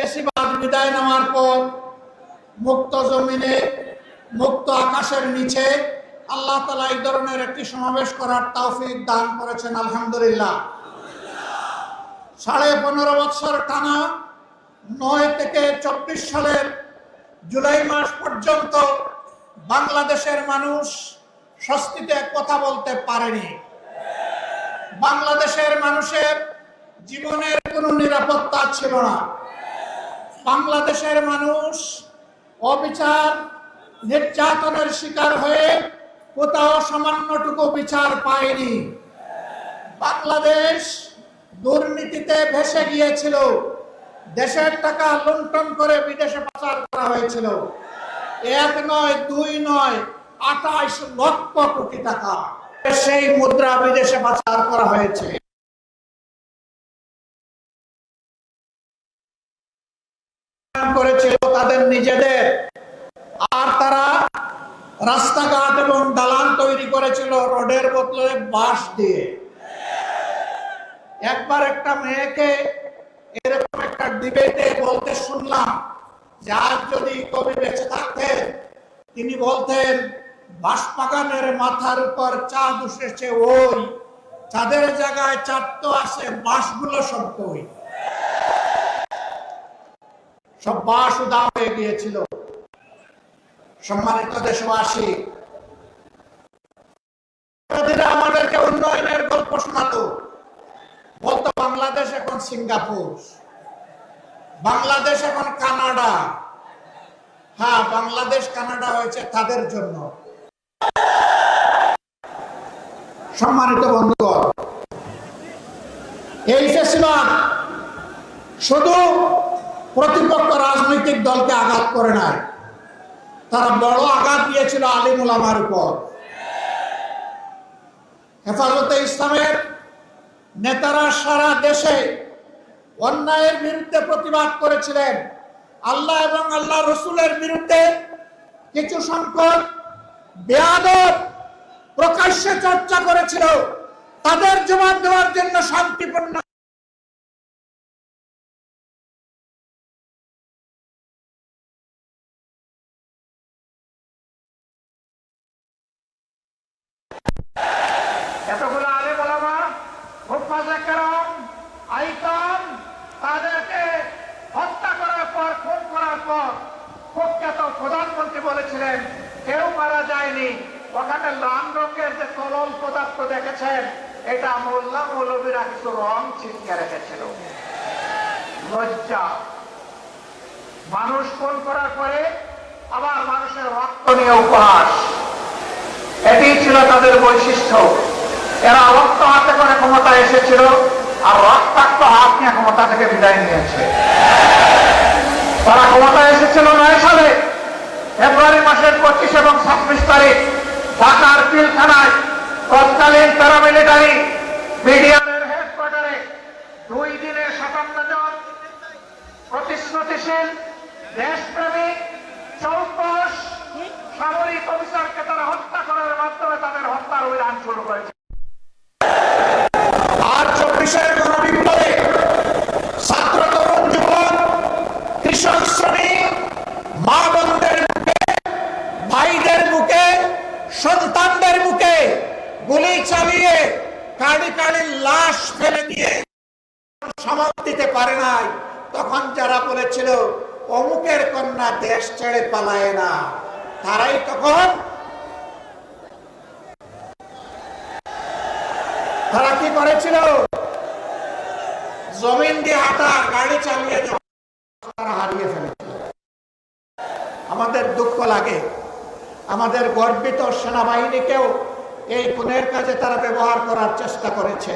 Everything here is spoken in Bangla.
ফেসিবাদ বিদায় নেওয়ার পর মুক্ত জমিনে, মুক্ত আকাশের নিচে আল্লাহ তাআলা এই ধরনের একটি সমাবেশ করার তৌফিক দান করেছেন, আলহামদুলিল্লাহ। 15.5 বছর টানা 9 থেকে 24 সালের জুলাই মাস পর্যন্ত বাংলাদেশের মানুষ স্বস্তিতে কথা বলতে পারেনি। বাংলাদেশের মানুষের জীবনের কোনো নিরাপত্তা ছিল না। বাংলাদেশের মানুষ অবিচার, নির্যাতনের শিকার হয়ে কোথাও সামান্যটুকু বিচার পায়নি। বাংলাদেশ দুর্নীতিতে ভেসে গিয়েছিল। দেশের টাকা লুণ্ঠন করে বিদেশে পাচার করা হয়েছিল। 1 নয়, 2 নয়, 28 লক্ষ কোটি টাকা সেই মুদ্রা বিদেশে পাচার করা হয়েছে। করেছিল তাদের নিজেদের, আর তারা রাস্তাঘাট এবং দালান তৈরি করেছিল রোডের বদলে বাঁশ দিয়ে। একবার একটা মেয়েকে এরকম একটা ডিবেটে বলতে শুনলাম যে আজ যদি কবি বেঁচে থাকতেন তিনি বলতেন, বাঁশবাগানের মাথার উপর চাঁদ উঠেছে, ওই চাঁদের জায়গায় চাঁদ তো আছে, বাঁশগুলো সব কই, সব বাঁশ উদা হয়ে গিয়েছিল। সম্মানিত দেশবাসী, আমাদেরকে উন্নয়নের গল্প শোনাতো, বলতো বাংলাদেশ এখন সিঙ্গাপুর, বাংলাদেশ এখন কানাডা। হ্যাঁ, বাংলাদেশ কানাডা হয়েছে তাদের জন্য। সম্মানিত বন্ধুগণ, এই ফেসিবাদ শুধু প্রতিপক্ষ রাজনৈতিক দলকে আঘাত করে নাই, তারা বড় আঘাত দিয়েছিল আলিম উলামার উপর। হেফাজতে ইসলামের নেতারা সারা দেশে অন্যায়ের বিরুদ্ধে প্রতিবাদ করেছিলেন। আল্লাহ এবং আল্লাহ রসুলের বিরুদ্ধে কিছু সংখ্যক বেয়াদব প্রকাশ্যে চর্চা করেছিল, তাদের জবাব দেওয়ার জন্য শান্তিপূর্ণ এতগুলো আলেম ওলামা, হুফাজে কেরাম, আইতাম, তাদেরকে হত্যা করার পর, খুন করার পর প্রখ্যাত প্রধানমন্ত্রী বলেছিলেন কেউ মারা যায়নি, ওখানে লাল রঙের যে তরল পদার্থ দেখেছেন এটা মোল্লা মৌলবীরা কিছু রং ছিটকে রেখেছিল। লজ্জা! মানুষ খুন করার পরে আবার মানুষের রক্ত নিয়ে উপহাস, এটি ছিল তাদের বৈশিষ্ট্য। এরা রক্ত হাতে করে ক্ষমতা এসেছিল, আর রক্তাক্ত হাত নিয়ে ক্ষমতা থেকে বিদায় নিয়েছে। তারা ক্ষমতা এসেছিল 9 সালে ফেব্রুয়ারি মাসের 25 এবং 26 তারিখ ঢাকার পিলখানায় তৎকালীন প্যারামিলিটারি মিডিয়ামের হেডকোয়ার্টারে 2 দিনে 57 জন প্রতিশ্রুতিশীল, দেশপ্রেমিক, চৌকস সামরিক অফিসারকে তারা হত্যা করার মাধ্যমে তাদের হত্যার অভিযান শুরু করেছে। আর 24-এর গণবিপ্লবে ছাত্র, তরুণ, যুবক, কৃষক, শ্রমিক, মা বোনদের বুকে, ভাইদের বুকে, সন্তানদের বুকে গুলি চালিয়ে কাড়ি কাড়ি লাশ ফেলে দিয়ে সামাল দিতে পারে নাই। তখন যারা বলেছিল অমুকের কন্যা দেশ ছেড়ে পালায় না, তারাই তখন তারা কি করেছিল? জমিন দিয়ে হাঁটা, গাড়ি চালিয়ে তারা হারিয়ে ফেলেছিল। আমাদের দুঃখ লাগে, আমাদের গর্বিত সেনাবাহিনীকেও এই খুনের কাজে তারা ব্যবহার করার চেষ্টা করেছে।